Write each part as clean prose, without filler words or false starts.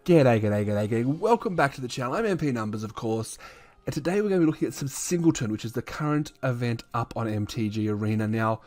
G'day. Welcome back to the channel. I'm MP Numbers, of course, and today we're going to be looking at some Singleton, which is the current event up on MTG Arena. Now,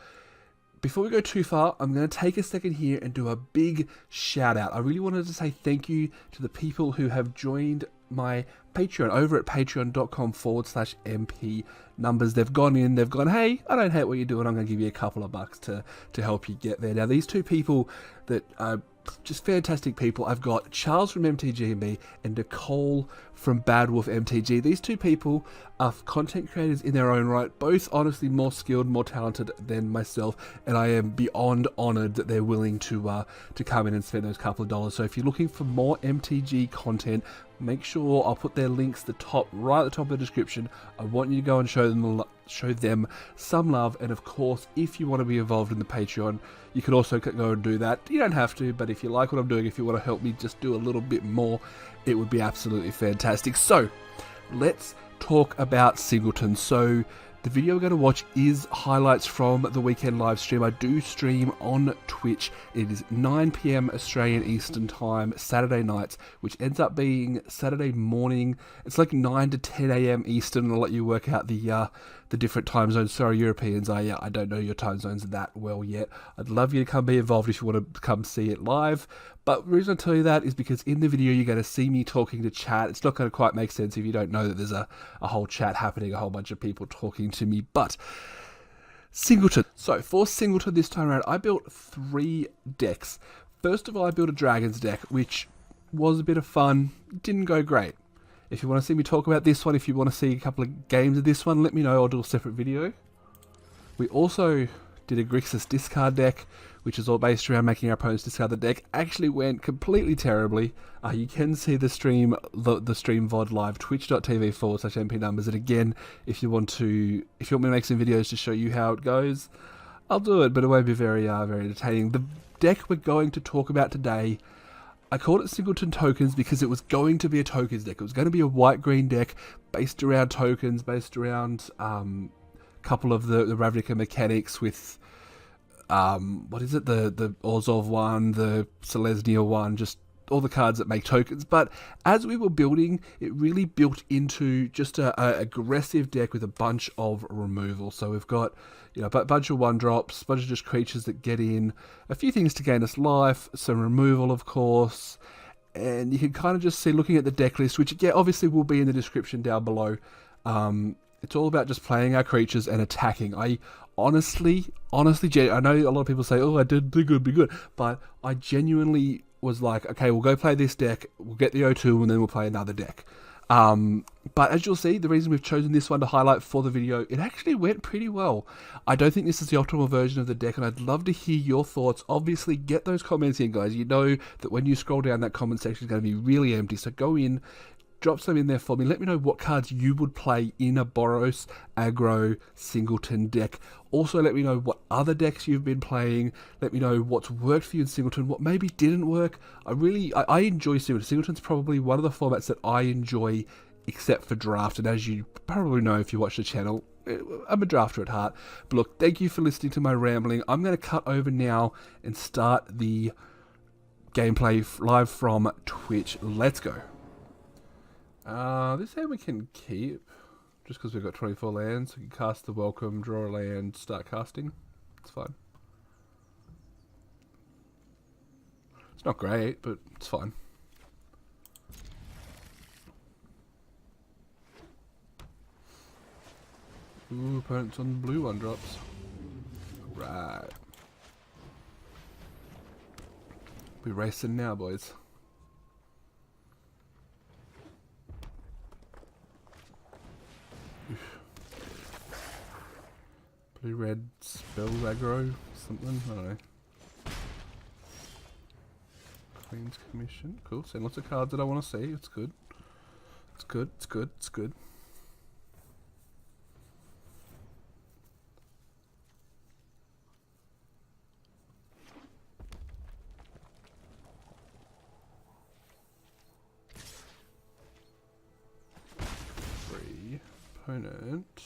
before we go too far, I'm going to take a second here and do a big shout out. I really wanted to say thank you to the people who have joined my Patreon over at patreon.com/MP Numbers. They've gone in, they've gone, hey, I don't hate what you're doing, I'm going to give you a couple of bucks to help you get there. Now, these two people that are just fantastic people. I've got Charles from MTG Me and Nicole from BadWolfMTG. These two people are content creators in their own right, both honestly more skilled, more talented than myself, and I am beyond honoured that they're willing to come in and spend those couple of dollars. So if you're looking for more MTG content, make sure I'll put their links right at the top of the description. I want you to go and show them some love, and of course, if you want to be involved in the Patreon, you can also go and do that. You don't have to, but if you like what I'm doing, if you want to help me just do a little bit more, it would be absolutely fantastic. So, let's talk about Singleton. So, the video we're going to watch is highlights from the weekend live stream. I do stream on Twitch. It is 9 PM Australian Eastern Time, Saturday nights, which ends up being Saturday morning. It's like 9 to 10 AM Eastern, and I'll let you work out the different time zones. Sorry, Europeans, I don't know your time zones that well yet. I'd love you to come be involved if you want to come see it live. But the reason I tell you that is because in the video you're going to see me talking to chat. It's not going to quite make sense if you don't know that there's a whole chat happening, a whole bunch of people talking to me. But Singleton. So for Singleton this time around, I built 3 decks. First of all, I built a Dragons deck, which was a bit of fun. Didn't go great. If you want to see me talk about this one, if you want to see a couple of games of this one, let me know. I'll do a separate video. We also did a Grixis discard deck, which is all based around making our opponents discard the deck. Actually went completely terribly. You can see the stream VOD live, twitch.tv/MP Numbers. And again, if you want me to make some videos to show you how it goes, I'll do it, but it won't be very entertaining. The deck we're going to talk about today, I called it Singleton Tokens because it was going to be a tokens deck. It was going to be a white-green deck based around tokens, based around a couple of the Ravnica mechanics with what is it, the Orzhov one, the Selesnya one, just all the cards that make tokens. But as we were building, it really built into just a aggressive deck with a bunch of removal. So we've got, you know, a bunch of 1-drops, a bunch of just creatures that get in, a few things to gain us life, some removal, of course. And you can kind of just see, looking at the deck list, which again obviously will be in the description down below. It's all about just playing our creatures and attacking. I honestly, I know a lot of people say, oh, I did be good, but I genuinely was like, okay, we'll go play this deck, we'll get the O2, and then we'll play another deck. But as you'll see, the reason we've chosen this one to highlight for the video, it actually went pretty well. I don't think this is the optimal version of the deck, and I'd love to hear your thoughts. Obviously, get those comments in, guys. You know that when you scroll down, that comment section is going to be really empty, so go in, drop some in there for me. Let me know what cards you would play in a Boros, Agro, Singleton deck. Also, let me know what other decks you've been playing. Let me know what's worked for you in Singleton, what maybe didn't work. I enjoy Singleton. Singleton's probably one of the formats that I enjoy, except for draft. And as you probably know if you watch the channel, I'm a drafter at heart. But look, thank you for listening to my rambling. I'm going to cut over now and start the gameplay live from Twitch. Let's go. This hand we can keep, just because we've got 24 lands. We can cast the Welcome, draw a land, start casting. It's fine. It's not great, but it's fine. Ooh, opponent's on blue 1-drops. Right. We're racing now, boys. Blue-red spell aggro, something, I don't know. Queen's Commission, cool, send lots of cards that I want to see, it's good. It's good. 3, opponent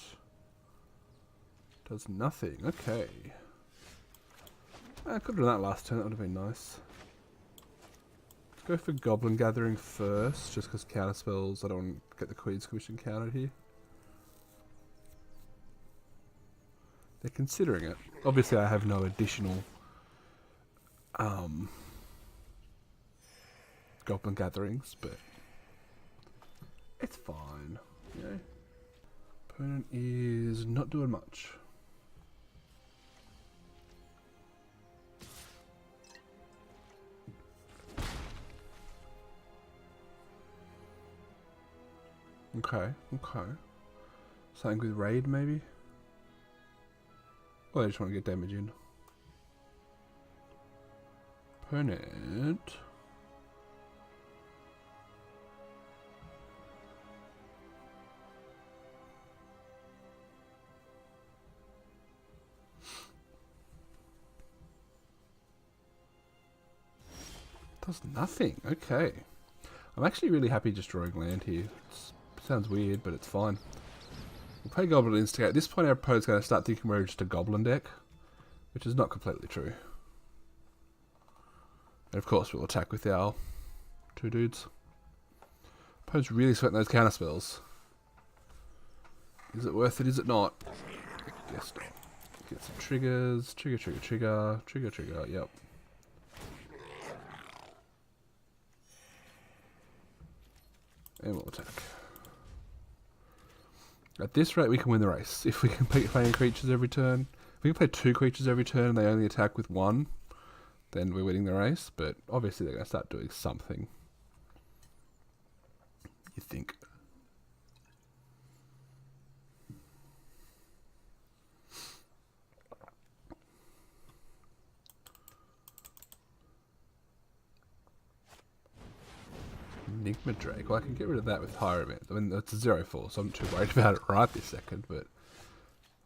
does nothing. Okay. I could have done that last turn. That would have been nice. Go for Goblin Gathering first, just because counter spells, I don't want to get the Queen's Commission countered here. They're considering it. Obviously I have no additional Goblin Gatherings, but it's fine. You know? Opponent is not doing much. Okay, okay. Something with raid, maybe? Or they just want to get damage in. Opponent. Does nothing. Okay. I'm actually really happy just drawing land here. Sounds weird, but it's fine. We'll play Goblin Instigate. At this point, our opponent's going to start thinking we're just a Goblin deck, which is not completely true. And of course, we'll attack with our 2 dudes. Opponent's really sweating those counter spells. Is it worth it? Is it not? Guess not. Get some triggers. Trigger, trigger, trigger. Trigger, trigger. Yep. And we'll attack. At this rate, we can win the race. If we can play creatures every turn. If we can play 2 creatures every turn and they only attack with 1, then we're winning the race. But obviously they're going to start doing something. You think. Enigma Drake. Well, I can get rid of that with higher event. I mean, that's a 0/4, so I'm not too worried about it right this second, but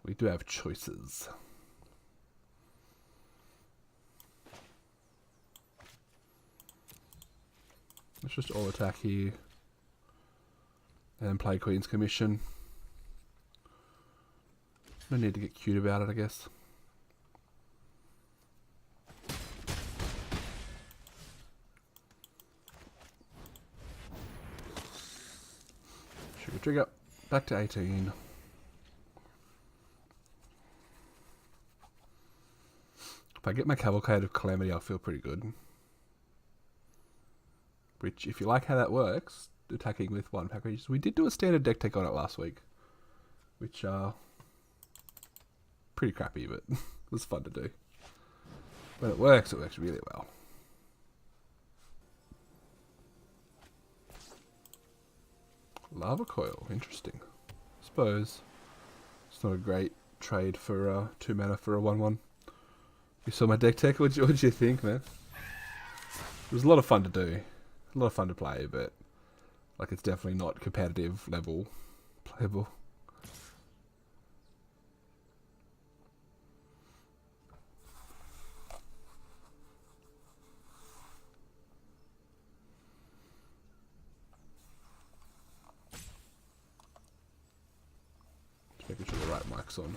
we do have choices. Let's just all attack here. And play Queen's Commission. No need to get cute about it, I guess. Trigger. Back to 18. If I get my Cavalcade of Calamity, I'll feel pretty good. Which, if you like how that works, attacking with 1 pack creatures. We did do a standard deck take on it last week. Which, pretty crappy, but it was fun to do. When it works really well. Lava Coil, interesting. I suppose it's not a great trade for 2 mana for a 1/1. You saw my deck tech. What did you think, man? It was a lot of fun to do, a lot of fun to play, but like it's definitely not competitive level playable. Making sure the right mic's on.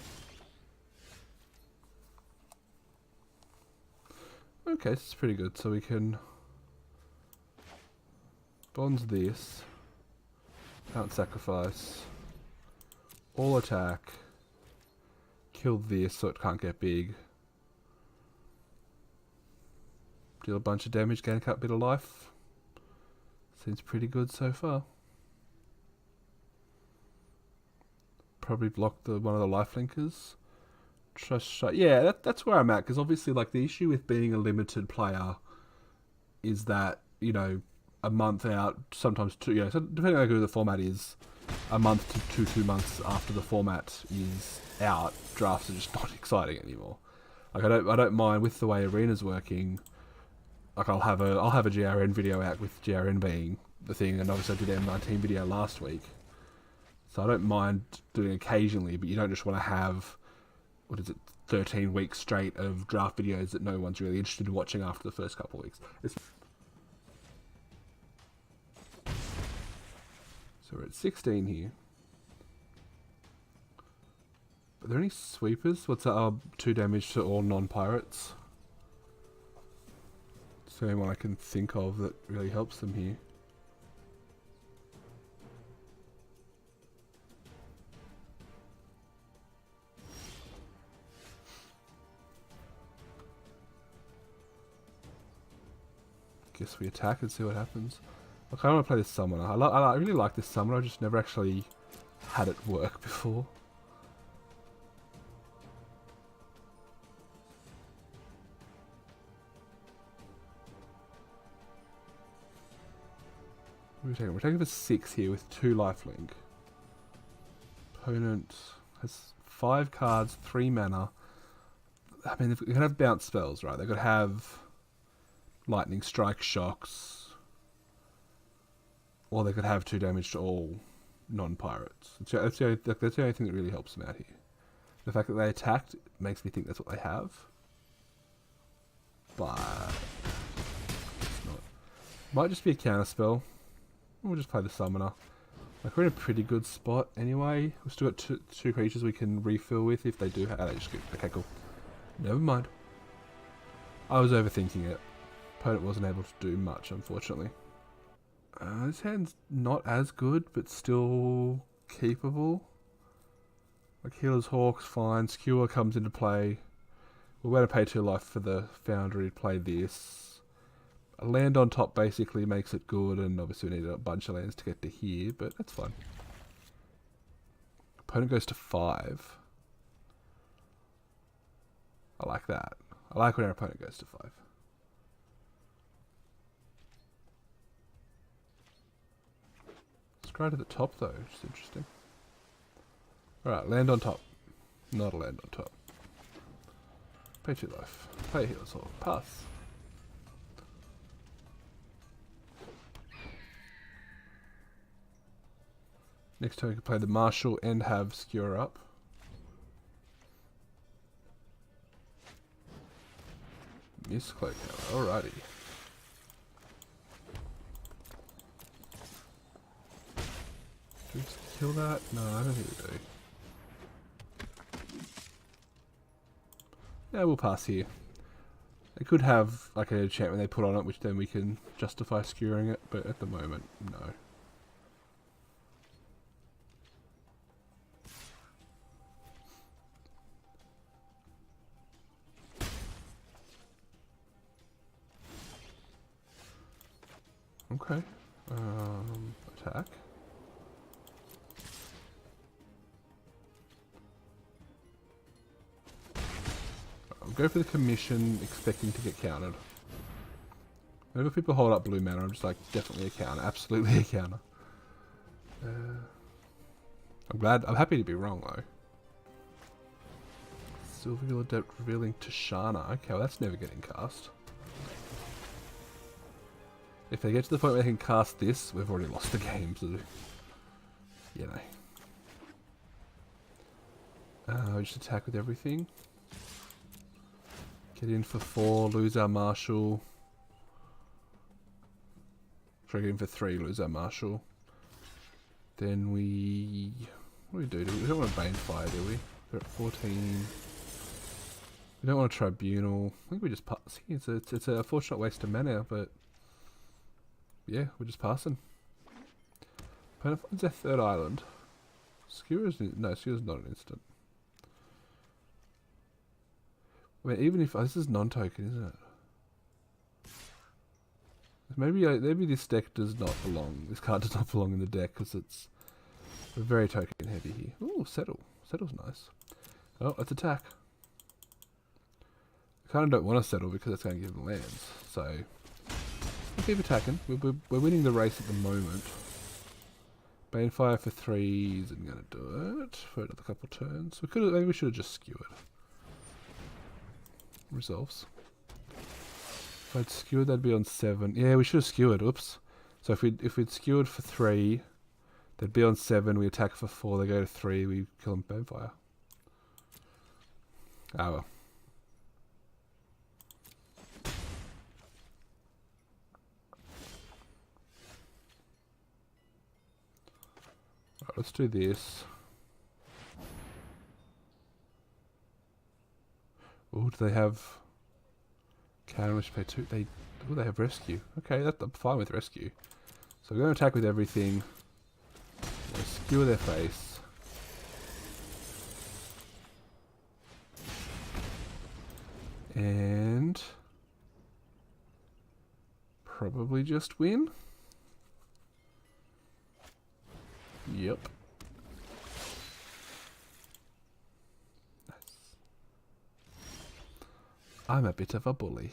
Okay, this is pretty good. So we can bonds this, count sacrifice, all attack, kill this so it can't get big, deal a bunch of damage, gain a cut bit of life. Seems pretty good so far. Probably block one of the lifelinkers. Trust shot. Yeah, that's where I'm at, because obviously, like, the issue with being a limited player is that, you know, a month out, sometimes 2, so depending on who the format is, a month to 2 months after the format is out, drafts are just not exciting anymore. Like, I don't mind with the way Arena's working. Like, I'll have a GRN video out with GRN being the thing, and obviously I did an M19 video last week. So I don't mind doing occasionally, but you don't just want to have, 13 weeks straight of draft videos that no one's really interested in watching after the first couple of weeks. So we're at 16 here. Are there any sweepers? What's that? 2 damage to all non-pirates. It's the only one I can think of that really helps them here. Guess we attack and see what happens. I kind of want to play this summoner. I really like this summoner, I just never actually had it work before. We're taking for 6 here with 2 lifelink. Opponent has 5 cards, 3 mana. I mean, they could have bounce spells, right? They could have lightning strike, shocks, or they could have 2 damage to all non-pirates. That's the only thing that really helps them out here. The fact that they attacked makes me think that's what they have. But it's not. Might just be a counter spell. We'll just play the summoner. Like, we're in a pretty good spot anyway. We've still got two creatures we can refill with if they do have... they just get... Okay, cool. Never mind. I was overthinking it. Opponent wasn't able to do much, unfortunately. This hand's not as good, but still keepable. Like, Healer's Hawk's fine. Skewer comes into play. We're going to pay 2 life for the Foundry to play this. A land on top basically makes it good, and obviously we need a bunch of lands to get to here, but that's fine. Opponent goes to 5. I like that. I like when our opponent goes to 5. Scry to the top though, which is interesting. Alright, land on top. Not a land on top. Pay 2 life. Play Healer's Hawk. Pass. Next turn we can play the Marshal and have Skewer up. Miscloak, alrighty. Do we kill that? No, I don't think we do. Yeah, we'll pass here. They could have like an enchantment they put on it, which then we can justify skewering it, but at the moment, no. Okay. Attack. I'll go for the commission, expecting to get countered. Whenever people hold up blue mana, I'm just like, definitely a counter, absolutely a counter. I'm happy to be wrong though. Silver Adept revealing Tashana. Okay, well that's never getting cast. If they get to the point where they can cast this, we've already lost the game, so, you know. We just attack with everything. Get in for 4, lose our Marshal. Try to get in for 3, lose our Marshal. Then we... What do? We don't want to Banefire, do we? We're at 14. We don't want a Tribunal. I think we just pass. It's a unfortunate waste of mana, but... Yeah, we're just passing. Opponent finds their 3rd island. Skewer's no, Skewer's not an instant. I mean, even if this is non-token, isn't it? Maybe this deck does not belong. This card does not belong in the deck because it's very token heavy here. Ooh, settle. Settle's nice. Oh, let's attack. I kind of don't want to settle because that's going to give them lands. So. We'll keep attacking. We're winning the race at the moment. Banefire for 3 isn't going to do it for another couple turns. Maybe we should have just skewered. Resolves. If I'd skewered, that'd be on 7. Yeah, we should have skewered. Oops. So if we'd skewered for 3, they'd be on 7. We attack for 4. They go to 3. We kill them Banefire. Ah well. Alright, let's do this. Oh, do they have Can we should pay 2? They have rescue. Okay, I'm fine with rescue. So we're going to attack with everything. We'll skewer their face. And probably just win. Yep. Nice. I'm a bit of a bully.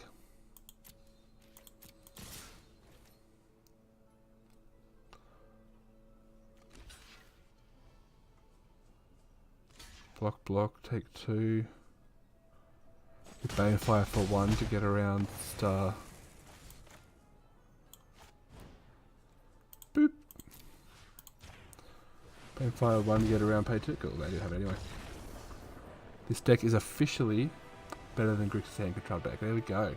Block, take 2. With Banefire for 1 to get around star. Boop. Banefire 1 to get around pay 2. Cool, they do have it anyway. This deck is officially better than Grixis hand control deck. There we go.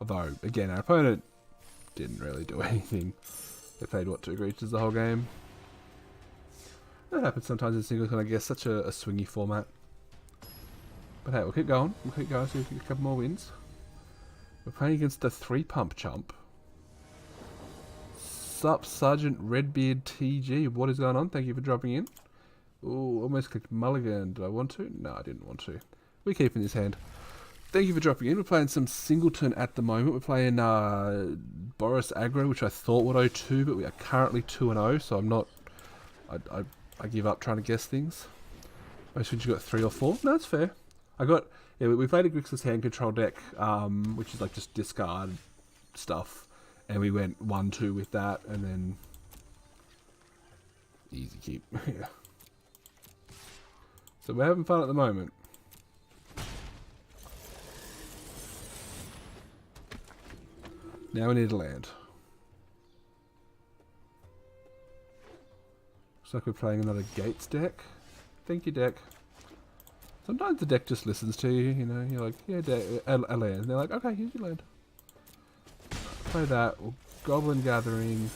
Although, again, our opponent didn't really do anything. They played, what, 2 creatures the whole game? That happens sometimes in Singleton, I guess. Such a swingy format. But hey, we'll keep going. We'll keep going, see if we get a couple more wins. We're playing against the 3-pump chump. Sup, Sergeant Redbeard TG. What is going on? Thank you for dropping in. Ooh, almost clicked Mulligan. Did I want to? No, I didn't want to. We're keeping this hand. Thank you for dropping in. We're playing some Singleton at the moment. We're playing Boros Agro, which I thought would 0-2, but we are currently 2-0, so I'm not... I give up trying to guess things. Most of you got 3 or 4. No, that's fair. Yeah, we played a Grixis hand control deck, which is like just discard stuff, and we went 1-2 with that, and then easy keep. Yeah. So we're having fun at the moment. Now we need a land. Looks like we're playing another Gates deck. Thank you, deck. Sometimes the deck just listens to you, you know, you're like, yeah, deck, a land. And they're like, okay, here's your land. Play that, or Goblin Gathering.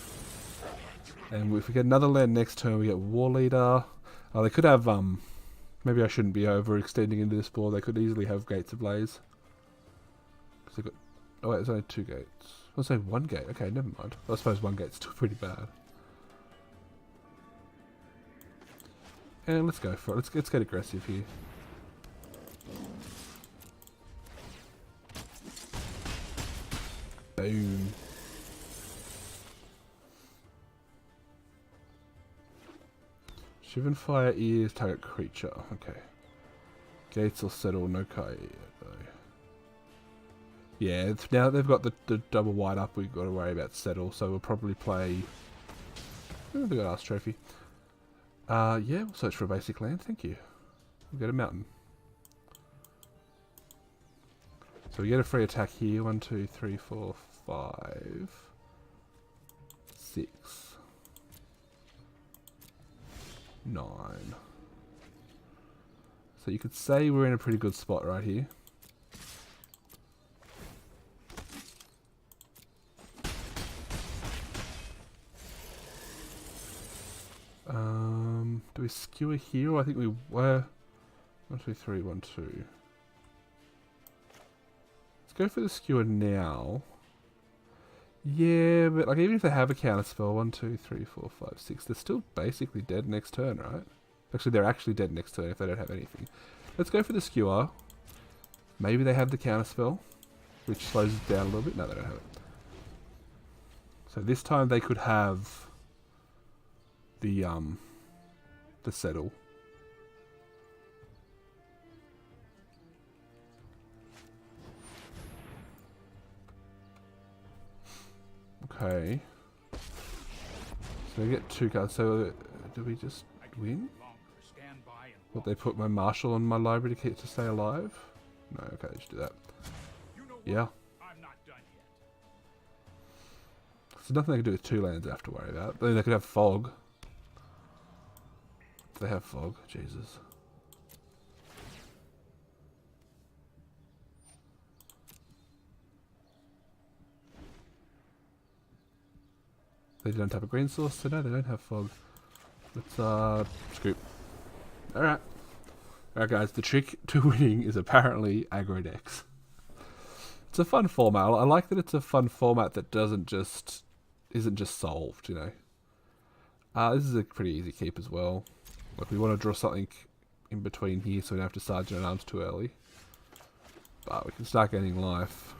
And if we get another land next turn, we get War Leader. Oh, they could have, maybe I shouldn't be overextending into this board. They could easily have Gates Ablaze. Because they've got, oh wait, there's only 2 gates. I'll say 1 gate. Okay, never mind. I suppose 1 gate's still pretty bad. And let's go for it. Let's get aggressive here. Boom. Shivan Fire is target creature. Okay. Gates will settle. No Kai though. Yeah, now they've got the double white up, we've got to worry about settle. So we'll probably play. Oh, they got Ask Trophy. Yeah, we'll search for a basic land. Thank you. We'll get a mountain. So we get a free attack here. 1, 2, 3, 4, 5, 6, 9. So you could say we're in a pretty good spot right here. Do we skewer here? I think we were. 1, 2, 3, 1, 2. Let's go for the skewer now. Yeah, but like even if they have a counter spell, 1, 2, 3, 4, 5, 6, they're still basically dead next turn, right? Actually, they're actually dead next turn if they don't have anything. Let's go for the skewer. Maybe they have the counter spell, which slows it down a little bit. No, they don't have it. So this time they could have the settle. Okay. So we get 2 cards. So do we just win? What, they put my marshal on my library to stay alive? No, okay, let's do that. Yeah. There's nothing they can do with 2 lands I have to worry about. They could have fog. If they have fog, Jesus. They don't have a green source, so no, they don't have fog. Let's scoop. Alright. Alright guys, the trick to winning is apparently aggro decks. It's a fun format. I like that it's a fun format that isn't just solved, you know. This is a pretty easy keep as well. Like, we want to draw something in between here so we don't have to Sergeant Arms too early. But we can start gaining life.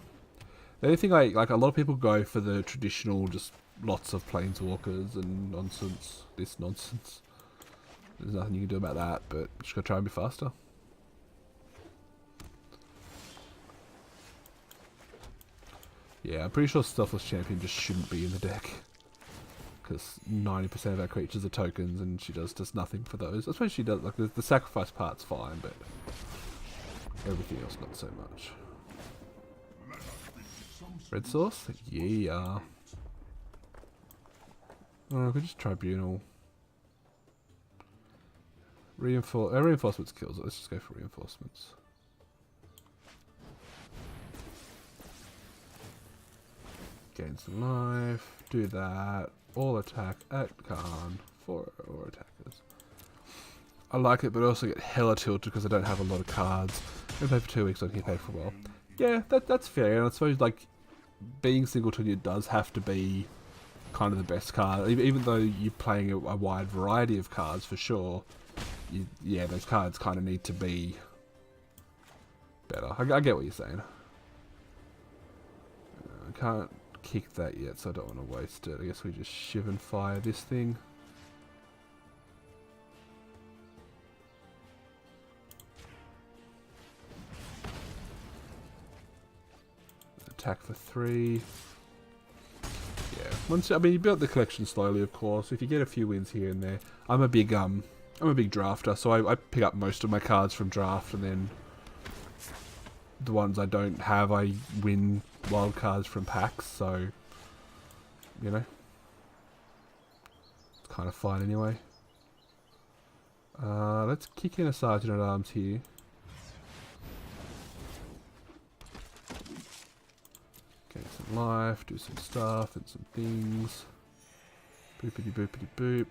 The only thing like a lot of people go for the traditional, just lots of planeswalkers and nonsense. This nonsense. There's nothing you can do about that, but just gotta try and be faster. Yeah, I'm pretty sure Stealthless Champion just shouldn't be in the deck. Because 90% of our creatures are tokens and she does just nothing for those. I suppose she does, like the sacrifice part's fine, but everything else not so much. Red source? Yeah. Oh, I could just Tribunal. Reinforcements kills it. Let's just go for reinforcements. Gain some life. Do that. All attack at Khan. 4 attackers. I like it, but I also get hella tilted because I don't have a lot of cards. I play for 2 weeks on here, pay for well. Yeah, that's fair. And I suppose, like, being Singleton, it does have to be kind of the best card. Even though you're playing a wide variety of cards, for sure. Yeah, those cards kind of need to be better. I get what you're saying. I can't kick that yet, so I don't want to waste it. I guess we just shiv and fire this thing. Attack for 3. Yeah, I mean, you build the collection slowly, of course. If you get a few wins here and there, I'm a big drafter, so I pick up most of my cards from draft, and then the ones I don't have, I win wild cards from packs. So, you know, it's kind of fine anyway. Let's kick in a Sergeant at Arms here. Gain some life, do some stuff and some things. Boopity boopity boop.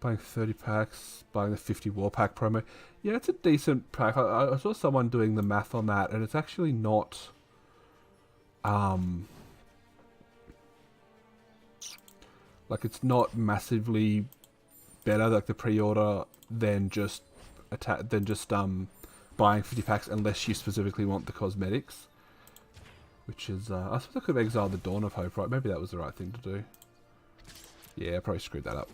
Buying 30 packs, buying the 50 war pack promo. Yeah, it's a decent pack. I saw someone doing the math on that, and it's actually not like, it's not massively better, like the pre-order, than just buying 50 packs unless you specifically want the cosmetics. Which is I suppose I could have exiled the Dawn of Hope, right? Maybe that was the right thing to do. Yeah, I probably screwed that up.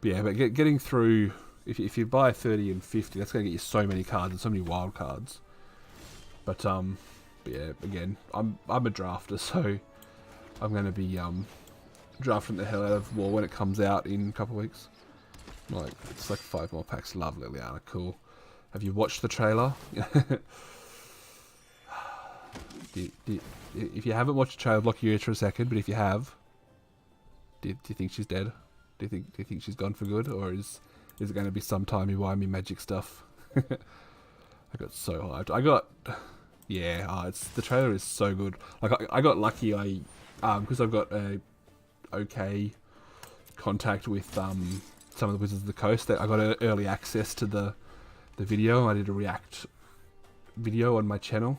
But yeah, but getting through, if you buy 30 and 50, that's going to get you so many cards and so many wild cards. But yeah, again, I'm a drafter, so I'm going to be drafting the hell out of War when it comes out in a couple of weeks. Like, it's like 5 more packs. Love Liliana, cool. Have you watched the trailer? If you haven't watched the trailer, block your ears for a second. But if you have, do you think she's dead? Do you think she's gone for good, or is it going to be some timey-wimey magic stuff? I got so hyped. The trailer is so good. Like, I got lucky. Because I've got a okay contact with some of the Wizards of the Coast. That I got early access to the video. I did a react video on my channel.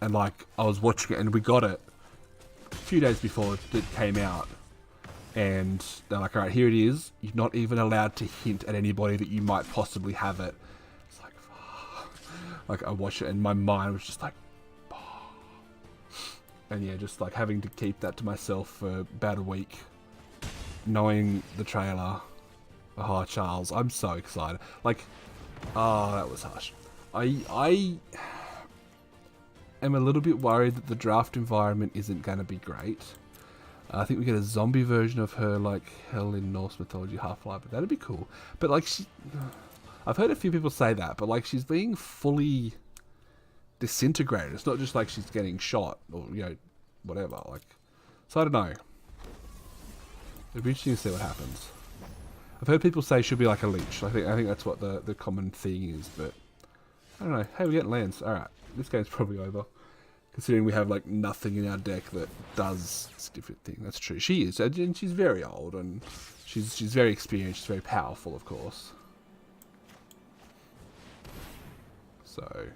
And like, I was watching it, and we got it a few days before it came out, and they're like, alright, here it is. You're not even allowed to hint at anybody that you might possibly have it. It's like, like, I watched it and my mind was just like, and yeah, just like having to keep that to myself for about a week, knowing the trailer. Oh, Charles, I'm so excited. Like, oh, that was harsh. I am a little bit worried that the draft environment isn't going to be great. I think we get a zombie version of her, like Hell in Norse mythology, Half-Life, but that'd be cool. But like, I've heard a few people say that, but like, she's being fully disintegrated. It's not just like she's getting shot or, you know, whatever. Like, so I don't know. It'd be interesting to see what happens. I've heard people say she'll be like a leech. I think that's what the common thing is, but I don't know. Hey, we're getting lands. Alright, this game's probably over. Considering we have like nothing in our deck that does this different thing. That's true. She is, and she's very old, and she's very experienced. She's very powerful, of course. So,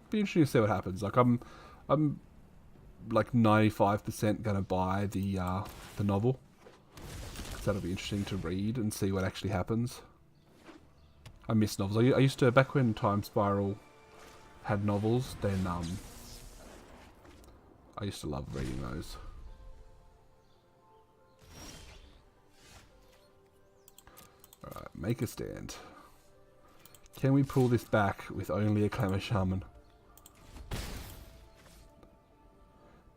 be interesting to see what happens. Like I'm like 95% gonna buy the novel. That'll be interesting to read and see what actually happens. I miss novels. I used to, back when Time Spiral had novels, then I used to love reading those. Alright, make a stand. Can we pull this back with only a Clamor Shaman?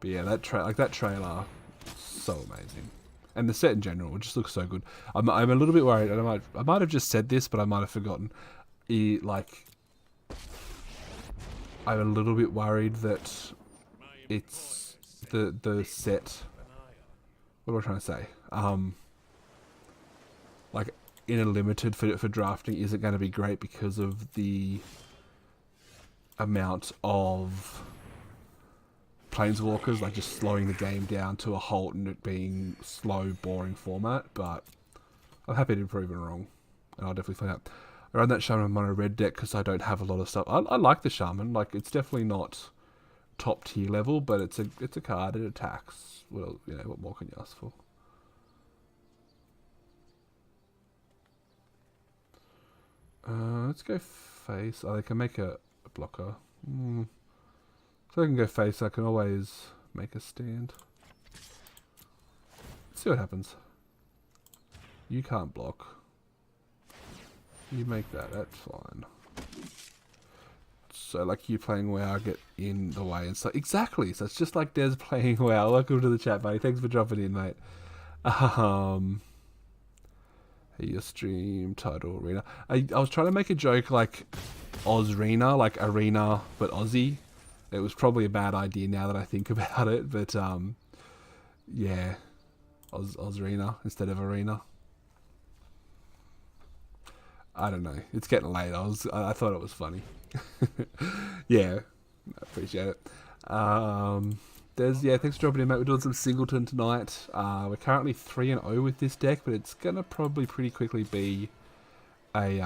But yeah, that trailer, so amazing. And the set in general, it just looks so good. I'm a little bit worried, and I might have just said this, but I might have forgotten. Like, I'm a little bit worried that it's the set. What am I trying to say? Like in a limited for drafting isn't going to be great because of the amount of planeswalkers, like just slowing the game down to a halt and it being slow, boring format. But I'm happy to be proven wrong, and I'll definitely find out. I run that Shaman mono red deck because I don't have a lot of stuff. I like the Shaman. Like, it's definitely not top tier level, but it's a card. It attacks. Well, you know, what more can you ask for? Let's go face. Oh, they can make a blocker. So I can go face. I can always make a stand. Let's see what happens. You can't block. You make that. That's fine. So, like, you playing WoW, get in the way and stuff. Exactly. So it's just like Des playing WoW. Welcome to the chat, buddy. Thanks for dropping in, mate. Your stream title Arena. I was trying to make a joke like Ozrena, like Arena but Aussie. It was probably a bad idea now that I think about it, but yeah, Ozrena instead of Arena. I don't know. It's getting late. I thought it was funny. Yeah, I appreciate it. Yeah, thanks for dropping in, mate. We're doing some Singleton tonight. We're currently 3-0 with this deck, but it's gonna probably pretty quickly be a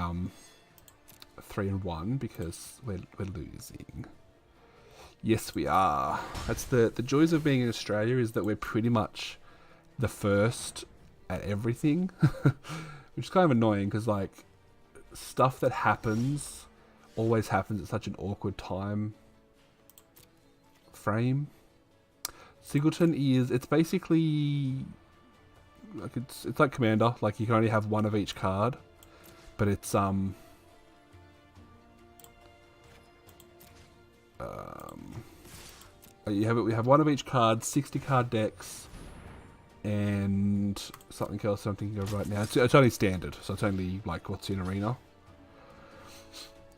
3-1 because we're losing. Yes, we are. That's the joys of being in Australia, is that we're pretty much the first at everything, which is kind of annoying because, like, stuff that happens always happens at such an awkward time frame. Singleton it's basically like it's like Commander, like you can only have one of each card, but it's we have one of each card, 60 card decks, and something else I'm thinking of right now. It's only standard, so it's only like what's in Arena,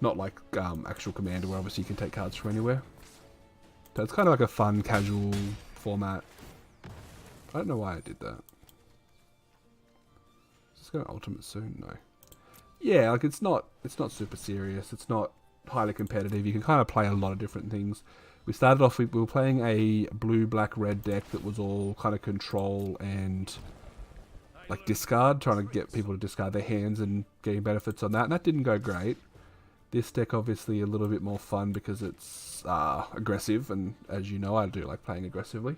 not like actual Commander, where obviously you can take cards from anywhere. So it's kind of like a fun, casual format. I don't know why I did that. Is this going to ultimate soon? No. Yeah, like it's not super serious. It's not highly competitive. You can kind of play a lot of different things. We started off, we were playing a blue, black, red deck that was all kind of control and like discard, trying to get people to discard their hands and getting benefits on that. And that didn't go great. This deck obviously a little bit more fun because it's aggressive, and as you know, I do like playing aggressively.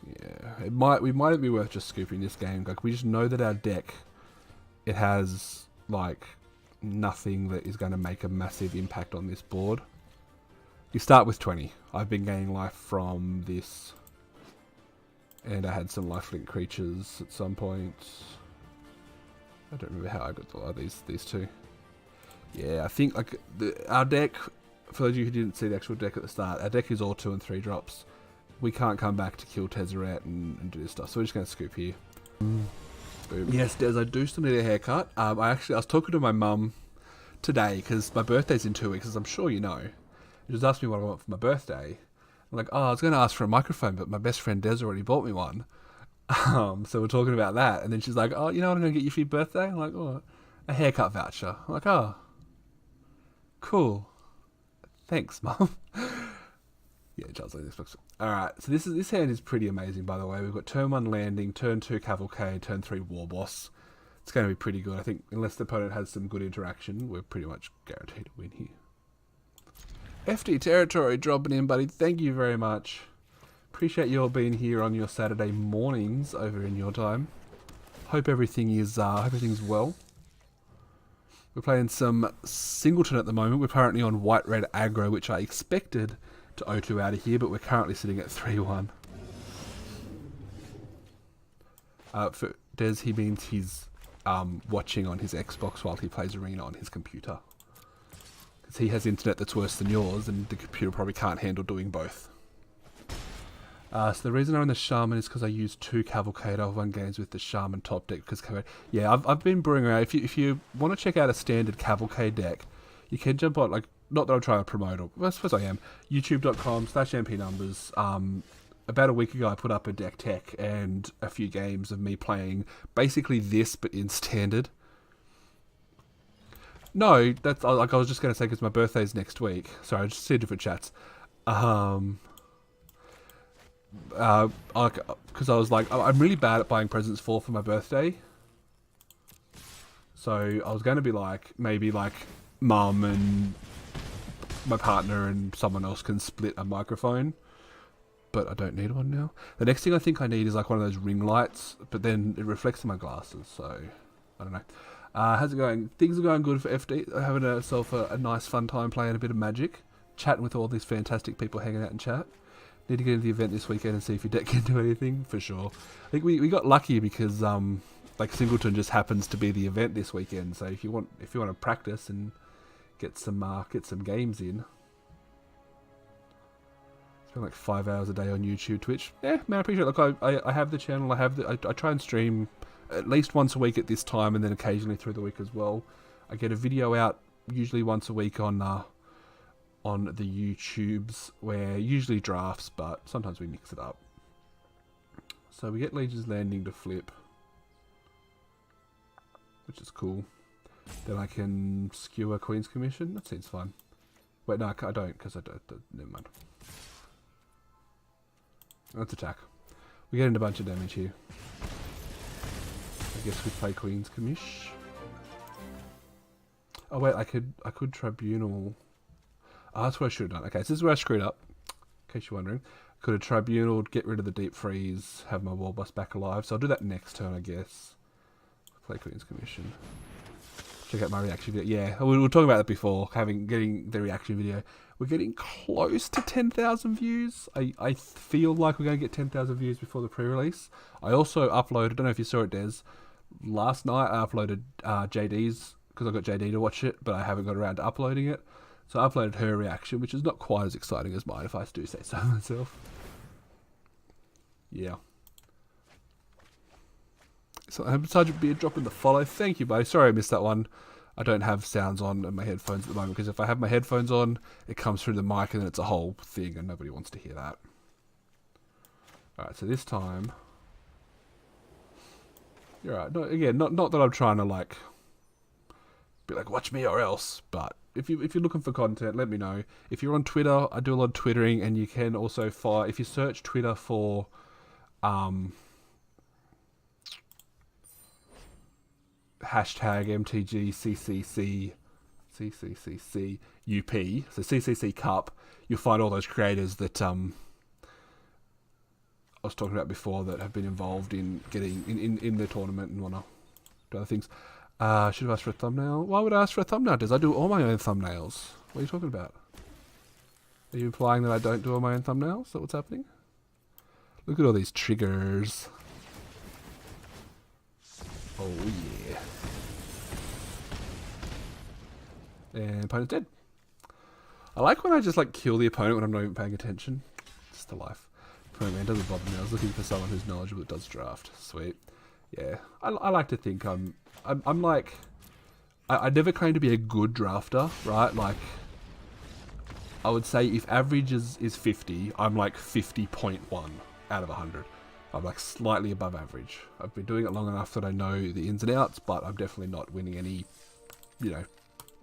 Yeah, it might be worth just scooping this game. Like, we just know that our deck, it has like nothing that is going to make a massive impact on this board. You start with 20. I've been gaining life from this. And I had some lifelink creatures at some point. I don't remember how I got these two. Yeah, I think like our deck, for those of you who didn't see the actual deck at the start, our deck is all 2 and 3 drops. We can't come back to kill Tezzeret and do this stuff, so we're just going to scoop here. Boom. Yes, Des, I do still need a haircut. I was talking to my mum today because my birthday's in 2 weeks, as I'm sure you know. She just asked me what I want for my birthday. I'm like, oh, I was going to ask for a microphone, but my best friend Des already bought me one. So we're talking about that. And then she's like, oh, you know what I'm going to get you for your birthday? I'm like, oh, a haircut voucher. I'm like, oh, Cool. Thanks, Mum. Yeah, Charles this book. Alright, so this hand is pretty amazing, by the way. We've got turn 1 landing, turn 2 cavalcade, turn 3 war boss. It's going to be pretty good. I think unless the opponent has some good interaction, we're pretty much guaranteed to win here. FD Territory dropping in, buddy. Thank you very much. Appreciate you all being here on your Saturday mornings over in your time. Hope everything's well. We're playing some Singleton at the moment. We're currently on white-red aggro, which I expected to 0-2 out of here, but we're currently sitting at 3-1. For Des, he means he's watching on his Xbox while he plays Arena on his computer. Because he has internet that's worse than yours, and the computer probably can't handle doing both. So the reason I run the Shaman is because I use 2 Cavalcade. I've won games with the Shaman top deck. Because yeah, I've been brewing around. If you want to check out a standard Cavalcade deck, you can jump on, like, not that I'm trying to promote, or I suppose I am, youtube.com/MPnumbers. About a week ago I put up a deck tech and a few games of me playing basically this, but in standard. No, that's, like, I was just going to say because my birthday's next week. Sorry, I just see different chats. Because I was like, I'm really bad at buying presents for my birthday. So I was going to be like, maybe like Mum and my partner and someone else can split a microphone. But I don't need one now. The next thing I think I need is like one of those ring lights, but then it reflects in my glasses, so I don't know. How's it going? Things are going good for FD. I'm having myself a nice fun time playing a bit of Magic, chatting with all these fantastic people hanging out in chat. Need to get into the event this weekend and see if your deck can do anything, for sure. I think we got lucky because like Singleton just happens to be the event this weekend, so if you want to practice and get some games in. Spend like 5 hours a day on YouTube, Twitch. Yeah, man, I appreciate it. Look, I have the channel. I try and stream at least once a week at this time, and then occasionally through the week as well. I get a video out usually once a week on the YouTubes, where usually drafts, but sometimes we mix it up. So we get Legion's Landing to flip, which is cool. Then I can skewer Queen's Commission. That seems fun. Wait, no, I don't, because I don't. Never mind. Let's attack. We're getting a bunch of damage here. I guess we play Queen's Commish. Oh wait, I could Tribunal. Oh, that's what I should have done. Okay, so this is where I screwed up. In case you're wondering. Could have Tribunal, get rid of the Deep Freeze, have my War Boss back alive. So I'll do that next turn, I guess. Play Queen's Commission. Check out my reaction video. Yeah, we were talking about that before, getting the reaction video. We're getting close to 10,000 views. I feel like we're going to get 10,000 views before the pre-release. I also uploaded, I don't know if you saw it, Des. Last night I uploaded JD's, because I got JD to watch it, but I haven't got around to uploading it. So I uploaded her reaction, which is not quite as exciting as mine, if I do say so myself. Yeah. So Sergeant Beard dropping the follow. Thank you, buddy. Sorry I missed that one. I don't have sounds on my headphones at the moment, because if I have my headphones on, it comes through the mic and then it's a whole thing and nobody wants to hear that. Alright, so this time... You're right. No, again, not that I'm trying to be like, watch me or else, but if you're looking for content, let me know. If you're on Twitter, I do a lot of twittering, and you can also find, if you search Twitter for hashtag MTG CCC UP, so CCC Cup, you'll find all those creators that I was talking about before that have been involved in getting in the tournament and wanna do other things. Should have asked for a thumbnail. Why would I ask for a thumbnail? Does I do all my own thumbnails? What are you talking about? Are you implying that I don't do all my own thumbnails? Is that what's happening? Look at all these triggers. Oh yeah. And opponent's dead. I like when I just kill the opponent when I'm not even paying attention. Just the life. Man, doesn't bother me. I was looking for someone who's knowledgeable that does draft. Sweet. Yeah. I like to think I'm like... I never claim to be a good drafter, right? Like, I would say if average is 50, I'm like 50.1 out of 100. I'm like slightly above average. I've been doing it long enough that I know the ins and outs, but I'm definitely not winning any,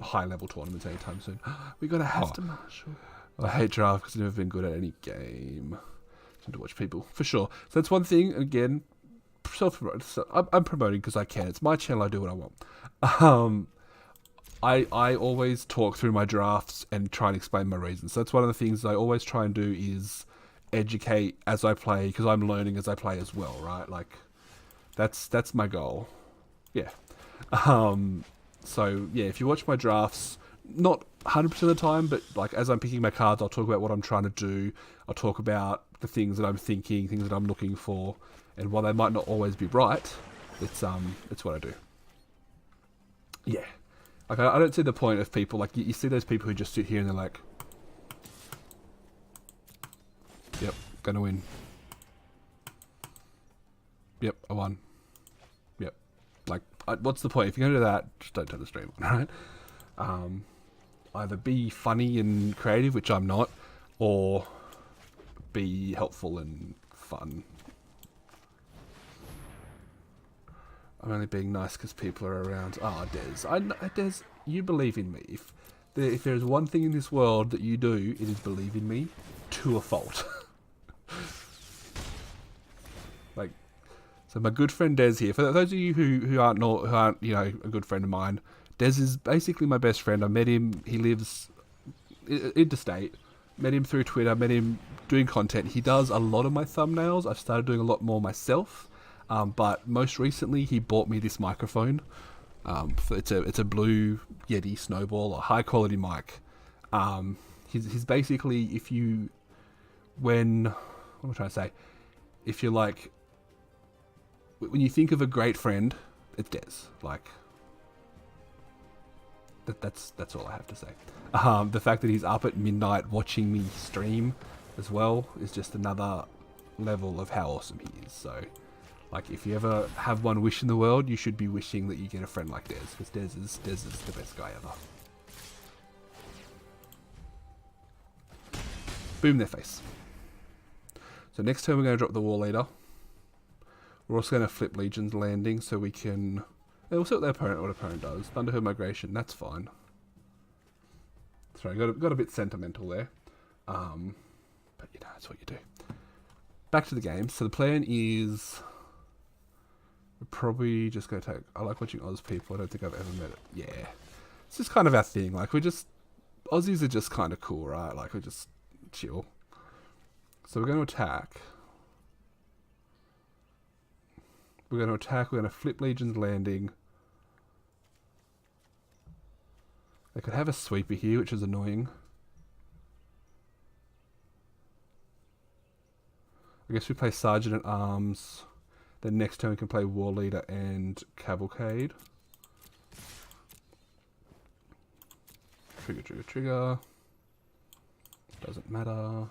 high-level tournaments anytime soon. We got a Hester Marshall. I hate draft because I've never been good at any game. To watch people, for sure. So that's one thing, again, self-promote. So I'm promoting because I can. It's my channel, I do what I want. I always talk through my drafts and try and explain my reasons. So that's one of the things I always try and do is educate as I play, because I'm learning as I play as well, right? Like, that's my goal. Yeah. So, yeah, if you watch my drafts, not 100% of the time, but like as I'm picking my cards, I'll talk about what I'm trying to do. I'll talk about the things that I'm thinking, things that I'm looking for, and while they might not always be right, it's what I do. Yeah, like I don't see the point of people like you see those people who just sit here and they're like, "Yep, gonna win. Yep, I won. Yep." Like, what's the point? If you're gonna do that, just don't turn the stream on, right? Either be funny and creative, which I'm not, or be helpful and fun. I'm only being nice because people are around. Oh, Des, you believe in me. If there's one thing in this world that you do, it is believe in me to a fault. Like, so my good friend Des here. For those of you who aren't a good friend of mine, Des is basically my best friend. I met him. He lives interstate. Met him through Twitter. Met him doing content. He does a lot of my thumbnails. I've started doing a lot more myself. But most recently, he bought me this microphone. It's a Blue Yeti Snowball, a high quality mic. He's basically what am I trying to say? If you're like, when you think of a great friend, it's Des. Like, that's all I have to say. The fact that he's up at midnight watching me stream as well is just another level of how awesome he is. So, like, if you ever have one wish in the world, you should be wishing that you get a friend like Des, because Des is the best guy ever. Boom their face. So next turn we're going to drop the War Leader. We're also going to flip Legion's Landing so we can... We'll see what opponent does. Thunderherd Migration, that's fine. Sorry, got a bit sentimental there. But you know, that's what you do. Back to the game. So the plan is... We're probably just going to take... I like watching Oz people. I don't think I've ever met it. Yeah. It's just kind of our thing. Like, Aussies are just kind of cool, right? Like, we just chill. So we're going to attack. We're going to flip Legion's Landing. They could have a sweeper here, which is annoying. I guess we play Sergeant at Arms. Then next turn we can play War Leader and Cavalcade. Trigger. Doesn't matter.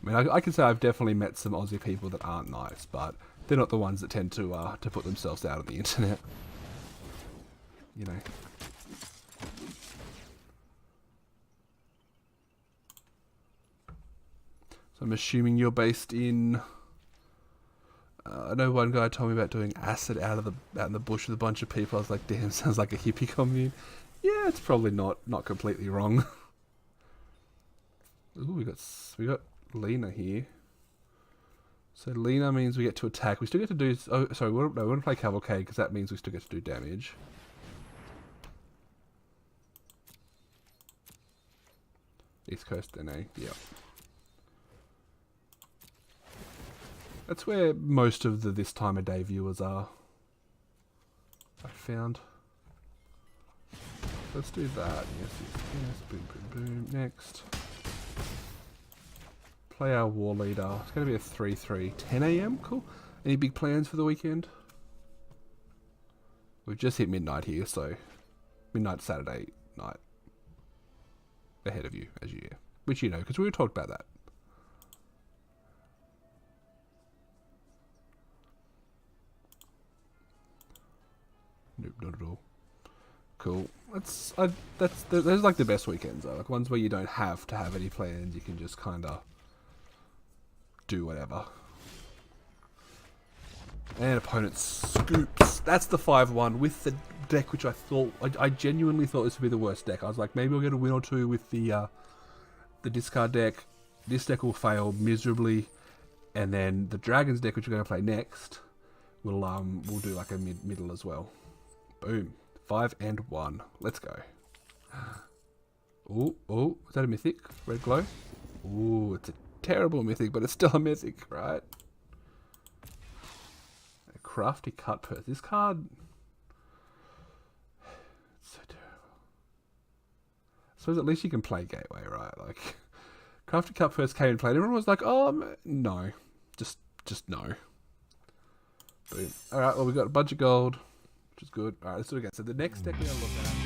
I mean, I can say I've definitely met some Aussie people that aren't nice, but they're not the ones that tend to put themselves out on the internet. You know. So I'm assuming you're based in... I know one guy told me about doing acid out in the bush with a bunch of people. I was like, damn, sounds like a hippie commune. Yeah, it's probably not completely wrong. Ooh, we got Lena here. So Lena means we get to attack. We still get to do... Oh, sorry, we want to play Cavalcade because that means we still get to do damage. East Coast NA, yeah. That's where most of the this time of day viewers are. I found. Let's do that. Yes. Boom, boom, boom. Next. Play our War Leader. It's going to be a 3-3. 10 AM? Cool. Any big plans for the weekend? We've just hit midnight here, so... Midnight Saturday night. Ahead of you, as you hear. Which you know, because we talked about that. Nope, not at all. Cool. Those like the best weekends though. Like ones where you don't have to have any plans. You can just kind of do whatever. And opponent scoops. That's the 5-1 with the deck, which I thought... I genuinely thought this would be the worst deck. I was like, maybe we'll get a win or two with the discard deck. This deck will fail miserably. And then the Dragons deck, which we're going to play next, we'll do like a middle as well. Boom. 5-1. Let's go. Oh, is that a mythic? Red glow? Ooh, it's a terrible mythic, but it's still a mythic, right? A crafty cut purse. This card... It's so terrible. I suppose at least you can play Gateway, right? Like, crafty cut purse came and played. Everyone was like, oh, no. Just no. Boom. Alright, well, we got a bunch of gold, which is good. Alright, let's do it again. So the next deck we're going to look at...